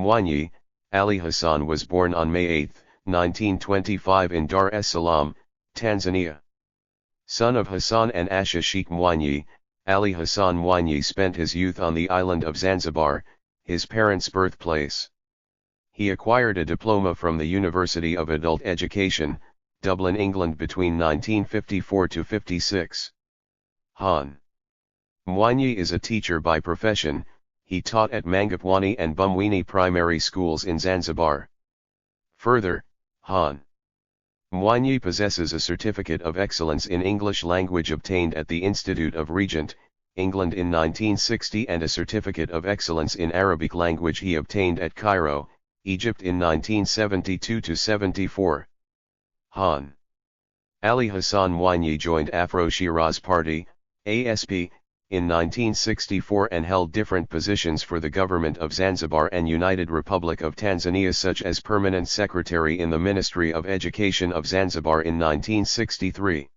Mwinyi, Ali Hassan was born on May 8, 1925 in Dar es Salaam, Tanzania. Son of Hassan and Asha Sheikh Mwinyi, Ali Hassan Mwinyi spent his youth on the island of Zanzibar, his parents' birthplace. He acquired a diploma from the University of Adult Education, Dublin, England between 1954 to 56. Han Mwinyi is a teacher by profession. He taught at Mangapwani and Primary Primary Schools in Zanzibar. Further, Han Mwinyi possesses a Certificate of Excellence in English Language obtained at the Institute of Regent, England in 1960 and a Certificate of Excellence in Arabic Language he obtained at Cairo, Egypt in 1972-74. Han Ali Hassan Mwinyi joined Afro-Shiraz Party, ASP, in 1964 and held different positions for the government of Zanzibar and United Republic of Tanzania, such as Permanent Secretary in the Ministry of Education of Zanzibar in 1963.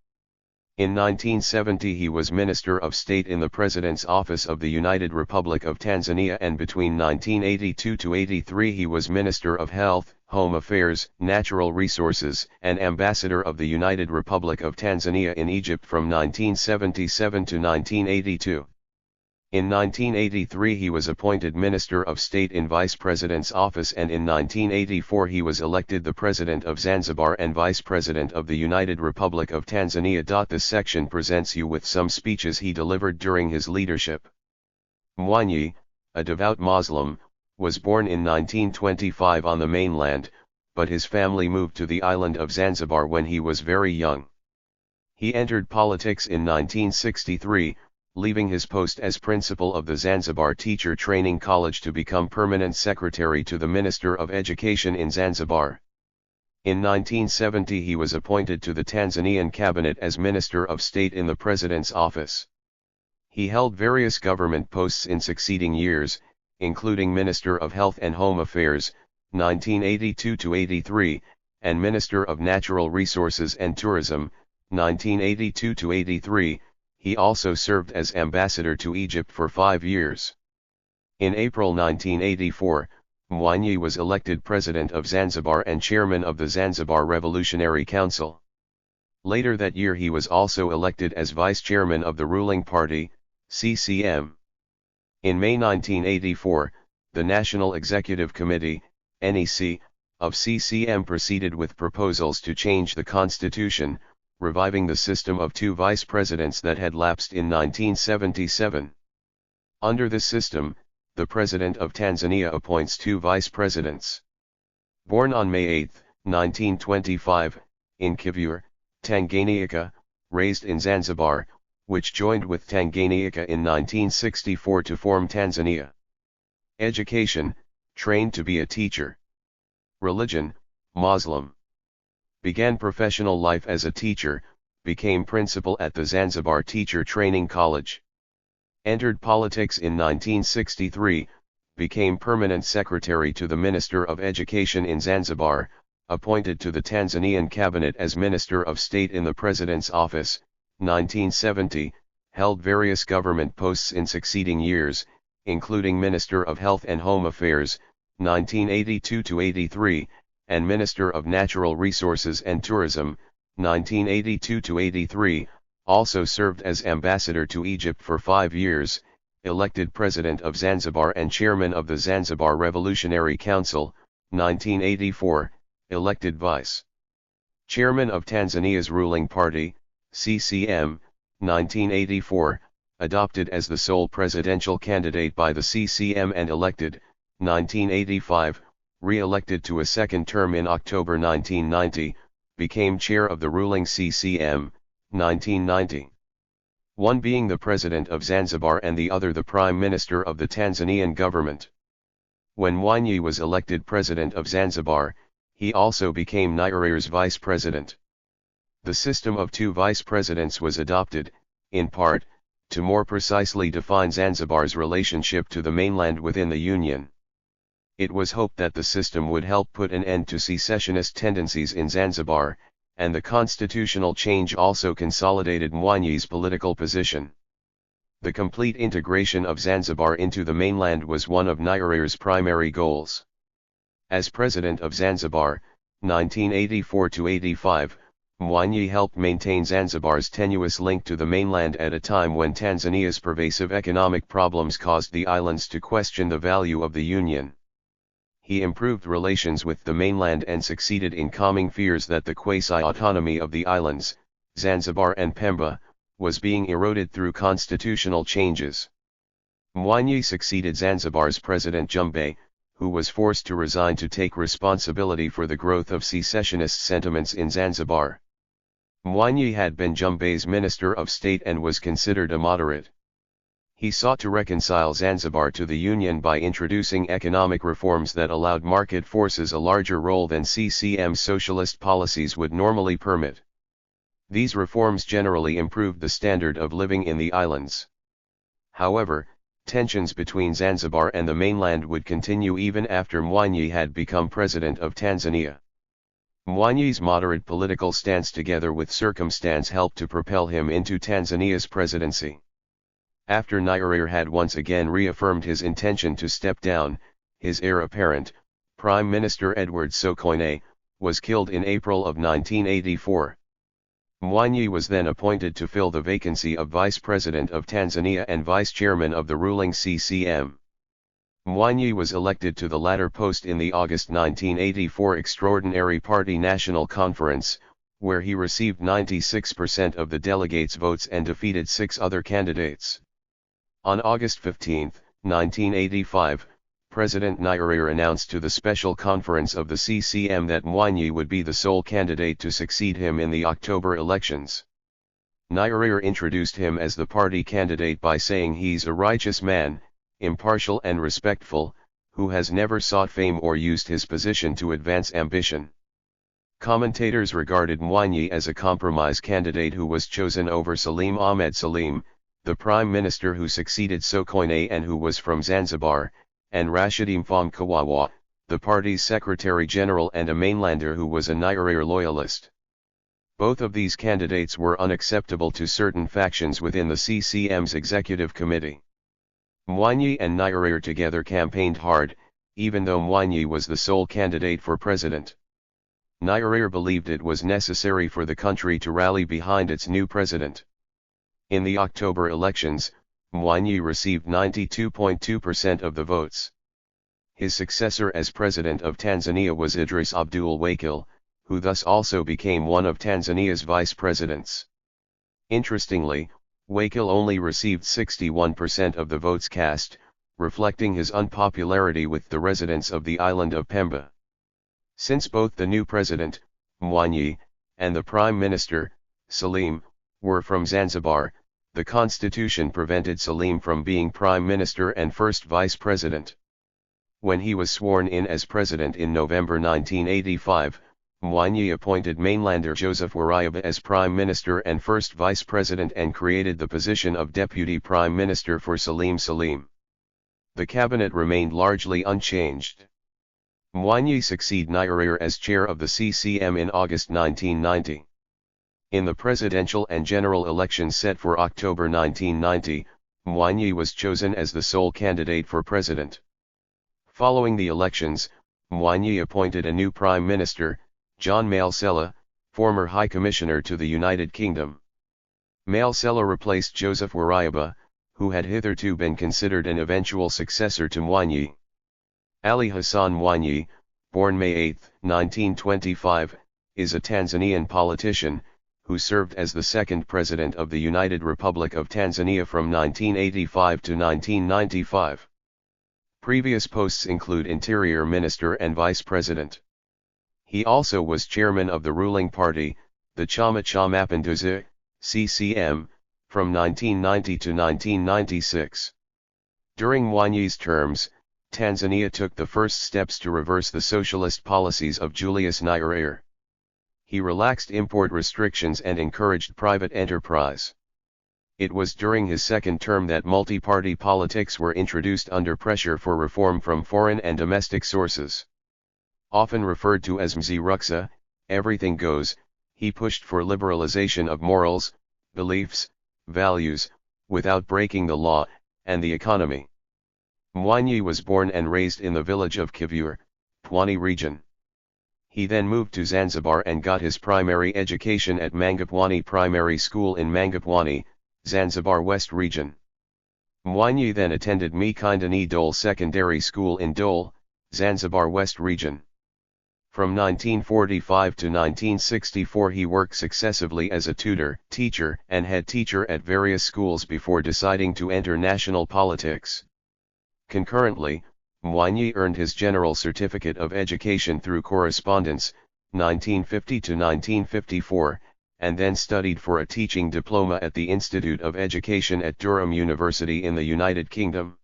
In 1970 he was Minister of State in the President's Office of the United Republic of Tanzania, and between 1982-83 he was Minister of Health, Home Affairs, Natural Resources, and Ambassador of the United Republic of Tanzania in Egypt from 1977 to 1982. In 1983 he was appointed Minister of State in Vice President's Office, and in 1984 he was elected the President of Zanzibar and Vice President of the United Republic of Tanzania. This section presents you with some speeches he delivered during his leadership. Mwinyi, a devout Muslim, was born in 1925 on the mainland, but his family moved to the island of Zanzibar when he was very young. He entered politics in 1963, leaving his post as principal of the Zanzibar Teacher Training College to become permanent secretary to the Minister of Education in Zanzibar. In 1970 he was appointed to the Tanzanian cabinet as Minister of State in the President's Office. He held various government posts in succeeding years, including Minister of Health and Home Affairs, 1982-83, and Minister of Natural Resources and Tourism, 1982-83. He also served as ambassador to Egypt for 5 years. In April 1984, Mwinyi was elected President of Zanzibar and Chairman of the Zanzibar Revolutionary Council. Later that year he was also elected as Vice Chairman of the ruling party, CCM. In May 1984, the National Executive Committee, NEC, of CCM proceeded with proposals to change the constitution, reviving the system of 2 vice presidents that had lapsed in 1977. Under this system, the President of Tanzania appoints 2 vice presidents. Born on May 8, 1925, in Kivure, Tanganyika, raised in Zanzibar, which joined with Tanganyika in 1964 to form Tanzania. Education, trained to be a teacher. Religion, Muslim. Began professional life as a teacher, became principal at the Zanzibar Teacher Training College. Entered politics in 1963, became permanent secretary to the Minister of Education in Zanzibar, appointed to the Tanzanian cabinet as Minister of State in the President's Office, 1970, held various government posts in succeeding years, including Minister of Health and Home Affairs, 1982-83, and Minister of Natural Resources and Tourism, 1982-83, also served as ambassador to Egypt for 5 years, elected President of Zanzibar and Chairman of the Zanzibar Revolutionary Council, 1984, elected Vice Chairman of Tanzania's ruling party, CCM, 1984, adopted as the sole presidential candidate by the CCM and elected, 1985, re-elected to a second term in October 1990, became chair of the ruling CCM, 1990. One being the President of Zanzibar and the other the Prime Minister of the Tanzanian government. When Mwinyi was elected President of Zanzibar, he also became Nyerere's Vice President. The system of 2 Vice Presidents was adopted, in part, to more precisely define Zanzibar's relationship to the mainland within the Union. It was hoped that the system would help put an end to secessionist tendencies in Zanzibar, and the constitutional change also consolidated Mwinyi's political position. The complete integration of Zanzibar into the mainland was one of Nyerere's primary goals. As President of Zanzibar, 1984–85, Mwinyi helped maintain Zanzibar's tenuous link to the mainland at a time when Tanzania's pervasive economic problems caused the islands to question the value of the Union. He improved relations with the mainland and succeeded in calming fears that the quasi-autonomy of the islands, Zanzibar and Pemba, was being eroded through constitutional changes. Mwinyi succeeded Zanzibar's President Jumbe, who was forced to resign to take responsibility for the growth of secessionist sentiments in Zanzibar. Mwinyi had been Jumbe's Minister of State and was considered a moderate. He sought to reconcile Zanzibar to the Union by introducing economic reforms that allowed market forces a larger role than CCM's socialist policies would normally permit. These reforms generally improved the standard of living in the islands. However, tensions between Zanzibar and the mainland would continue even after Mwinyi had become president of Tanzania. Mwinyi's moderate political stance together with circumstance helped to propel him into Tanzania's presidency. After Nyerere had once again reaffirmed his intention to step down, his heir apparent, Prime Minister Edward Sokoine, was killed in April of 1984. Mwinyi was then appointed to fill the vacancy of Vice President of Tanzania and Vice Chairman of the ruling CCM. Mwinyi was elected to the latter post in the August 1984 Extraordinary Party National Conference, where he received 96% of the delegates' votes and defeated 6 other candidates. On August 15, 1985, President Nyerere announced to the special conference of the CCM that Mwinyi would be the sole candidate to succeed him in the October elections. Nyerere introduced him as the party candidate by saying he's a righteous man, impartial and respectful, who has never sought fame or used his position to advance ambition. Commentators regarded Mwinyi as a compromise candidate who was chosen over Salim Ahmed Salim, the prime minister who succeeded Sokoine and who was from Zanzibar, and Rashidi Mfaume, the party's secretary-general and a mainlander who was a Nyerere loyalist. Both of these candidates were unacceptable to certain factions within the CCM's executive committee. Mwinyi and Nyerere together campaigned hard, even though Mwinyi was the sole candidate for president. Nyerere believed it was necessary for the country to rally behind its new president. In the October elections, Mwinyi received 92.2% of the votes. His successor as president of Tanzania was Idris Abdul Wakil, who thus also became one of Tanzania's vice presidents. Interestingly, Wakil only received 61% of the votes cast, reflecting his unpopularity with the residents of the island of Pemba. Since both the new president, Mwinyi, and the prime minister, Salim, were from Zanzibar, the constitution prevented Salim from being prime minister and first vice president. When he was sworn in as president in November 1985, Mwinyi appointed mainlander Joseph Warayaba as prime minister and first vice president and created the position of deputy prime minister for Salim Salim. The cabinet remained largely unchanged. Mwinyi succeeded Nyerere as chair of the CCM in August 1990. In the presidential and general elections set for October 1990, Mwinyi was chosen as the sole candidate for president. Following the elections, Mwinyi appointed a new prime minister, John Malesela, former High Commissioner to the United Kingdom. Malesela replaced Joseph Warayaba, who had hitherto been considered an eventual successor to Mwinyi. Ali Hassan Mwinyi, born May 8, 1925, is a Tanzanian politician, who served as the second president of the United Republic of Tanzania from 1985 to 1995. Previous posts include Interior Minister and Vice President. He also was chairman of the ruling party, the Chama Cha Mapinduzi, CCM, from 1990 to 1996. During Mwinyi's terms, Tanzania took the first steps to reverse the socialist policies of Julius Nyerere. He relaxed import restrictions and encouraged private enterprise. It was during his second term that multi-party politics were introduced under pressure for reform from foreign and domestic sources. Often referred to as Mzee Rukhsa, everything goes, he pushed for liberalization of morals, beliefs, values, without breaking the law, and the economy. Mwinyi was born and raised in the village of Kivure, Pwani Region. He then moved to Zanzibar and got his primary education at Mangapwani Primary School in Mangapwani, Zanzibar West Region. Mwinyi then attended Mikindani Dole Secondary School in Dole, Zanzibar West Region. From 1945 to 1964 he worked successively as a tutor, teacher and head teacher at various schools before deciding to enter national politics. Concurrently, Mwinyi earned his General Certificate of Education through correspondence, 1950 to 1954, and then studied for a teaching diploma at the Institute of Education at Durham University in the United Kingdom.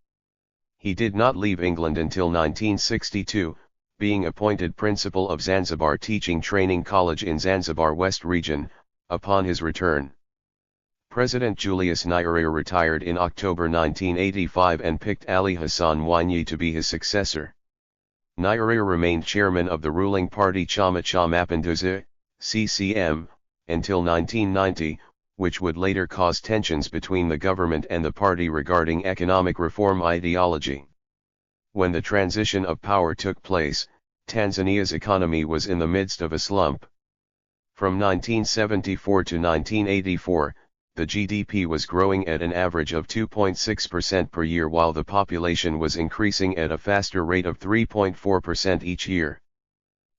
He did not leave England until 1962, being appointed principal of Zanzibar Teaching Training College in Zanzibar West Region, upon his return. President Julius Nyerere retired in October 1985 and picked Ali Hassan Mwinyi to be his successor. Nyerere remained chairman of the ruling party Chama Cha Mapinduzi, CCM, until 1990, which would later cause tensions between the government and the party regarding economic reform ideology. When the transition of power took place, Tanzania's economy was in the midst of a slump. From 1974 to 1984, the GDP was growing at an average of 2.6% per year while the population was increasing at a faster rate of 3.4% each year.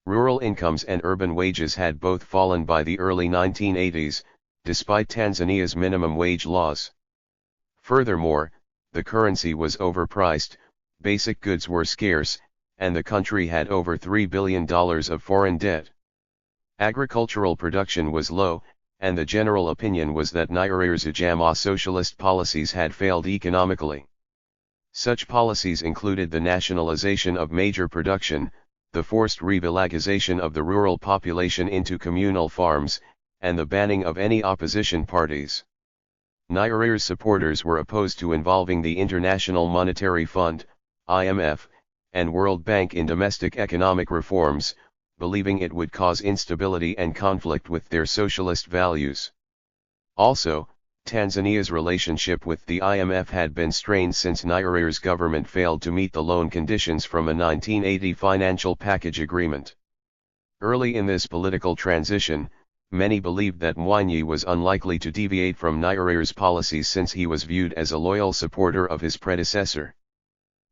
Rural incomes and urban wages had both fallen by the early 1980s, despite Tanzania's minimum wage laws. Furthermore, the currency was overpriced, basic goods were scarce, and the country had over $3 billion of foreign debt. Agricultural production was low, and the general opinion was that Nyerere's Chama socialist policies had failed economically. Such policies included the nationalization of major production, the forced revillagization of the rural population into communal farms, and the banning of any opposition parties. Nyerere's supporters were opposed to involving the International Monetary Fund, IMF, and World Bank in domestic economic reforms, believing it would cause instability and conflict with their socialist values. Also, Tanzania's relationship with the IMF had been strained since Nyerere's government failed to meet the loan conditions from a 1980 financial package agreement. Early in this political transition, many believed that Mwinyi was unlikely to deviate from Nyerere's policies since he was viewed as a loyal supporter of his predecessor.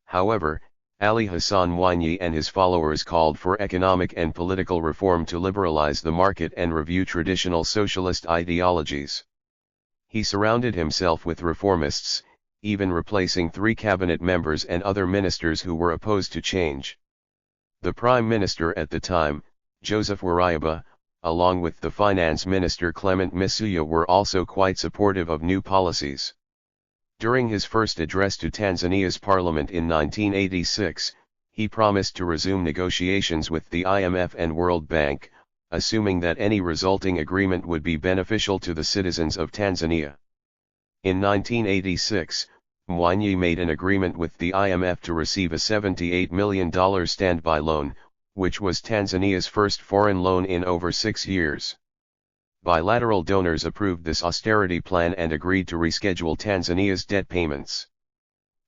However, Ali Hassan Mwinyi and his followers called for economic and political reform to liberalize the market and review traditional socialist ideologies. He surrounded himself with reformists, even replacing 3 cabinet members and other ministers who were opposed to change. The prime minister at the time, Joseph Warioba, along with the finance minister Clement Msuya were also quite supportive of new policies. During his first address to Tanzania's parliament in 1986, he promised to resume negotiations with the IMF and World Bank, assuming that any resulting agreement would be beneficial to the citizens of Tanzania. In 1986, Mwinyi made an agreement with the IMF to receive a $78 million standby loan, which was Tanzania's first foreign loan in over 6 years. Bilateral donors approved this austerity plan and agreed to reschedule Tanzania's debt payments.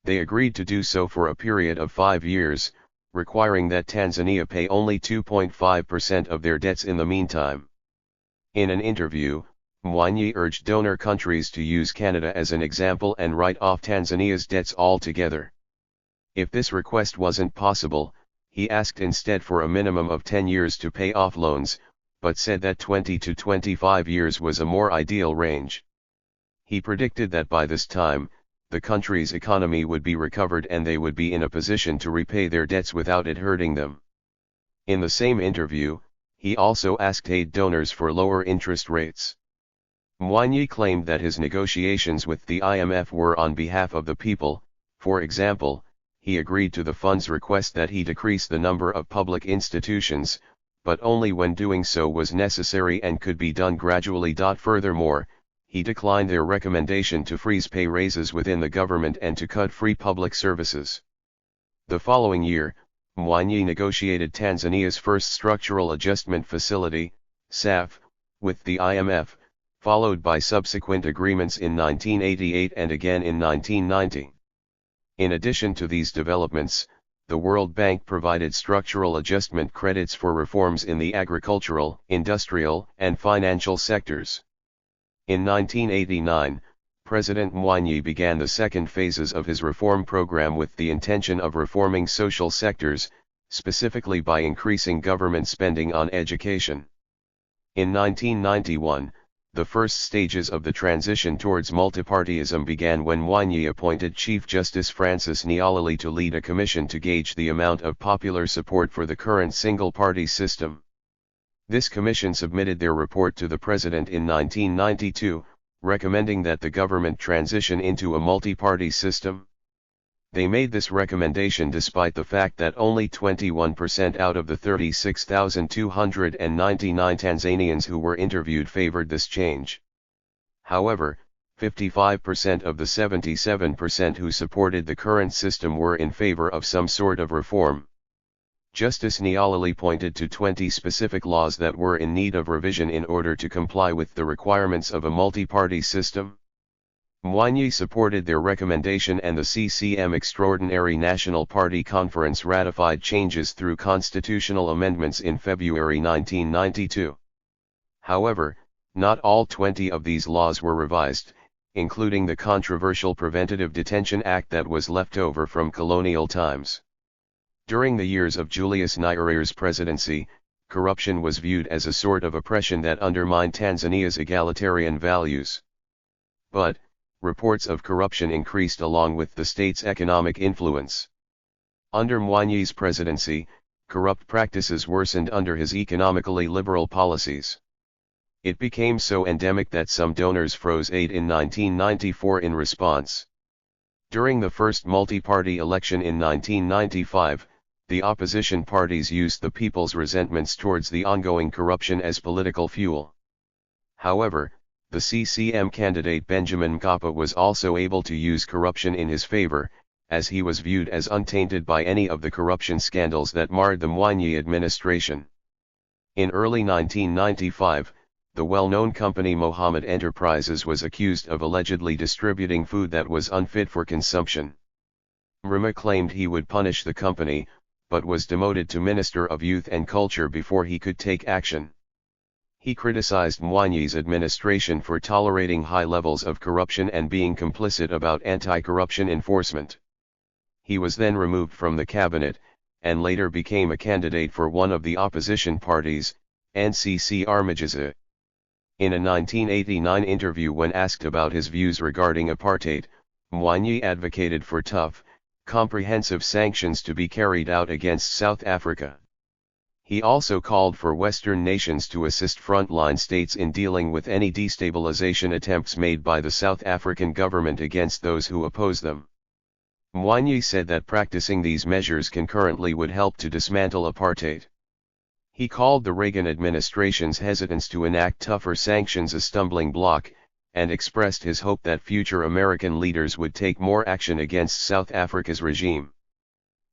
They agreed to do so for a period of 5 years, requiring that Tanzania pay only 2.5% of their debts in the meantime. In an interview, Mwinyi urged donor countries to use Canada as an example and write off Tanzania's debts altogether. If this request wasn't possible, he asked instead for a minimum of 10 years to pay off loans, but said that 20 to 25 years was a more ideal range. He predicted that by this time, the country's economy would be recovered and they would be in a position to repay their debts without it hurting them. In the same interview, he also asked aid donors for lower interest rates. Mwinyi claimed that his negotiations with the IMF were on behalf of the people. For example, he agreed to the fund's request that he decrease the number of public institutions, but only when doing so was necessary and could be done gradually. Furthermore, he declined their recommendation to freeze pay raises within the government and to cut free public services. The following year, Mwinyi negotiated Tanzania's first structural adjustment facility, SAF, with the IMF, followed by subsequent agreements in 1988 and again in 1990. In addition to these developments, the World Bank provided structural adjustment credits for reforms in the agricultural, industrial, and financial sectors. In 1989, President Mwinyi began the second phases of his reform program with the intention of reforming social sectors, specifically by increasing government spending on education. In 1991, the first stages of the transition towards multipartyism began when Mwinyi appointed Chief Justice Francis Nyalali to lead a commission to gauge the amount of popular support for the current single-party system. This commission submitted their report to the President in 1992, recommending that the government transition into a multi-party system. They made this recommendation despite the fact that only 21% out of the 36,299 Tanzanians who were interviewed favored this change. However, 55% of the 77% who supported the current system were in favor of some sort of reform. Justice Nyalali pointed to 20 specific laws that were in need of revision in order to comply with the requirements of a multi-party system. Mwinyi supported their recommendation and the CCM Extraordinary National Party Conference ratified changes through constitutional amendments in February 1992. However, not all 20 of these laws were revised, including the controversial Preventative Detention Act that was left over from colonial times. During the years of Julius Nyerere's presidency, corruption was viewed as a sort of oppression that undermined Tanzania's egalitarian values. But, reports of corruption increased along with the state's economic influence. Under Mwinyi's presidency, corrupt practices worsened under his economically liberal policies. It became so endemic that some donors froze aid in 1994 in response. During the first multi-party election in 1995, the opposition parties used the people's resentments towards the ongoing corruption as political fuel. However, the CCM candidate Benjamin Mkapa was also able to use corruption in his favor, as he was viewed as untainted by any of the corruption scandals that marred the Mwinyi administration. In early 1995, the well-known company Mohammed Enterprises was accused of allegedly distributing food that was unfit for consumption. Mrema claimed he would punish the company, but was demoted to Minister of Youth and Culture before he could take action. He criticized Mwinyi's administration for tolerating high levels of corruption and being complicit about anti-corruption enforcement. He was then removed from the cabinet, and later became a candidate for one of the opposition parties, NCC Armagiza. In a 1989 interview when asked about his views regarding apartheid, Mwinyi advocated for tough, comprehensive sanctions to be carried out against South Africa. He also called for Western nations to assist frontline states in dealing with any destabilization attempts made by the South African government against those who oppose them. Mwinyi said that practicing these measures concurrently would help to dismantle apartheid. He called the Reagan administration's hesitance to enact tougher sanctions a stumbling block, and expressed his hope that future American leaders would take more action against South Africa's regime.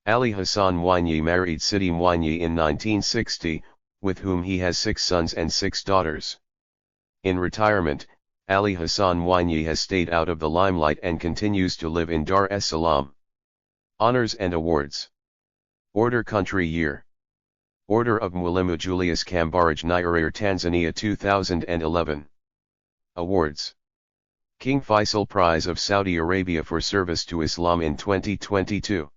Ali Hassan Mwinyi married Sidi Mwinyi in 1960, with whom he has 6 sons and 6 daughters. In retirement, Ali Hassan Mwinyi has stayed out of the limelight and continues to live in Dar es Salaam. Honors and Awards. Order Country Year. Order of Mwalimu Julius Kambarage Nyerere Tanzania 2011. Awards. King Faisal Prize of Saudi Arabia for Service to Islam in 2022.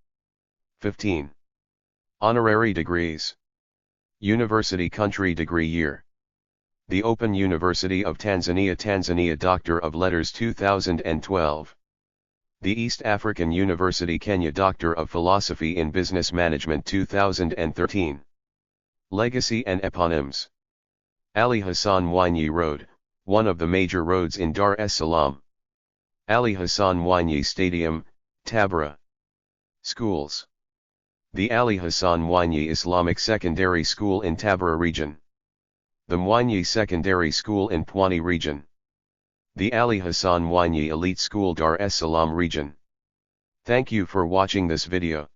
15. Honorary degrees. University Country Degree Year. The Open University of Tanzania Tanzania Doctor of Letters 2012. The East African University Kenya Doctor of Philosophy in Business Management 2013. Legacy and Eponyms. Ali Hassan Mwinyi Road, one of the major roads in Dar es Salaam. Ali Hassan Mwinyi Stadium, Tabora. Schools. The Ali Hassan Mwinyi Islamic Secondary School in Tabora Region. The Mwinyi Secondary School in Pwani Region. The Ali Hassan Mwinyi Elite School Dar es Salaam Region. Thank you for watching this video.